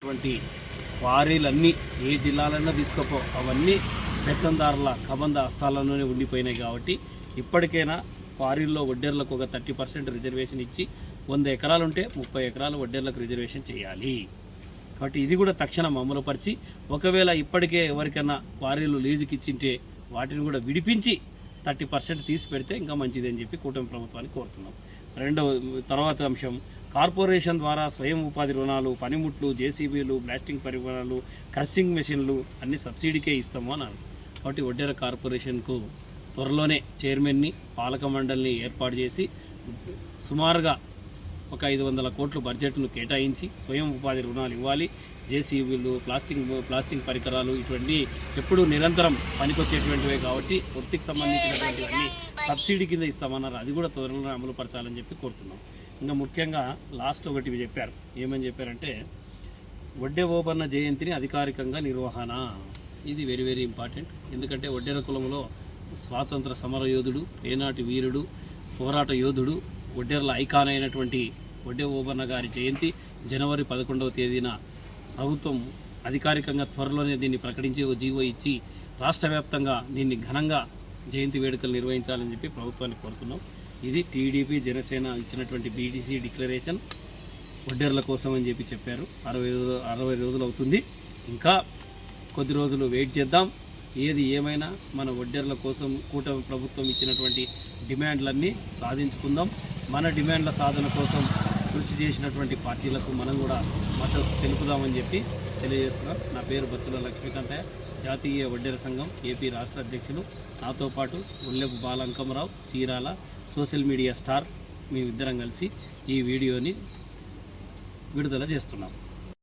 క్వారీలన్నీ ఏ జిల్లాలన్నా తీసుకోపో అవన్నీ పెత్తందారుల కబంధ హస్తాలలోనే ఉండిపోయినాయి. కాబట్టి ఇప్పటికైనా క్వారీల్లో వడ్డేర్లకు ఒక 30% రిజర్వేషన్ ఇచ్చి 100 ఎకరాలు ఉంటే 30 ఎకరాలు వడ్డేర్లకు రిజర్వేషన్ చేయాలి. కాబట్టి ఇది కూడా తక్షణం అమలుపరిచి, ఒకవేళ ఇప్పటికే ఎవరికైనా క్వారీలు లీజుకి ఇచ్చింటే వాటిని కూడా విడిపించి 30% తీసి పెడితే ఇంకా మంచిది అని చెప్పి కూటమి ప్రభుత్వాన్ని కోరుతున్నాం. తర్వాత అంశం, కార్పొరేషన్ ద్వారా స్వయం ఉపాధి రుణాలు, పనిముట్లు, జేసీబీలు, బ్లాస్టింగ్ పరికరాలు, క్రషింగ్ మెషిన్లు అన్ని సబ్సిడీకే ఇస్తాము అన్నారు. కాబట్టి వడ్డేర కార్పొరేషన్కు త్వరలోనే చైర్మన్ని, పాలక మండలిని ఏర్పాటు చేసి సుమారుగా ఒక 500 కోట్ల బడ్జెట్ను కేటాయించి స్వయం ఉపాధి రుణాలు ఇవ్వాలి. జేసీబీలు, ప్లాస్టింగ్ పరికరాలు ఇటువంటి ఎప్పుడు నిరంతరం పనికొచ్చేటువంటివే కాబట్టి వృత్తికి సంబంధించినటువంటివన్నీ సబ్సిడీ కింద ఇస్తామన్నారు. అది కూడా త్వరలో అమలు పరచాలని చెప్పి కోరుతున్నాం. ఇంకా ముఖ్యంగా లాస్ట్ ఒకటి చెప్పారు. ఏమని చెప్పారంటే వడ్డే ఓబన్న జయంతిని అధికారికంగా నిర్వహణ. ఇది వెరీ వెరీ ఇంపార్టెంట్. ఎందుకంటే వడ్డేర కులంలో స్వాతంత్ర సమర యోధుడు, ఏనాటి వీరుడు, పోరాట యోధుడు, వడ్డేర్ల ఐకాన్ అయినటువంటి వడ్డే ఓబన్న గారి జయంతి జనవరి 11వ తేదీన ప్రభుత్వం అధికారికంగా త్వరలోనే దీన్ని ప్రకటించి ఓ జీవో ఇచ్చి రాష్ట్ర వ్యాప్తంగా దీన్ని ఘనంగా జయంతి వేడుకలు నిర్వహించాలని చెప్పి ప్రభుత్వాన్ని కోరుతున్నాం. ఇది టీడీపీ, జనసేన ఇచ్చినటువంటి బీటీసీ డిక్లరేషన్ వడ్డేర్ల కోసం అని చెప్పి చెప్పారు. 60 రోజులు అవుతుంది. ఇంకా కొద్ది రోజులు వెయిట్ చేద్దాం. ఏది ఏమైనా మన వడ్డేర్ల కోసం కూటమి ప్రభుత్వం ఇచ్చినటువంటి డిమాండ్లన్నీ సాధించుకుందాం. మన డిమాండ్ల సాధన కోసం కృషి చేసినటువంటి పార్టీలకు మనం కూడా మద్దతు తెలుపుదామని చెప్పి తెలియజేస్తున్నాం. నా పేరు బత్తుల లక్ష్మీకాంతయ్య, జాతీయ వడ్డేర సంఘం ఏపీ రాష్ట్ర అధ్యక్షులు. నాతో పాటు ఉల్లెపు Balankamarao, Chirala social media star, మేమిద్దరం కలిసి ఈ వీడియోని విడుదల చేస్తున్నాం.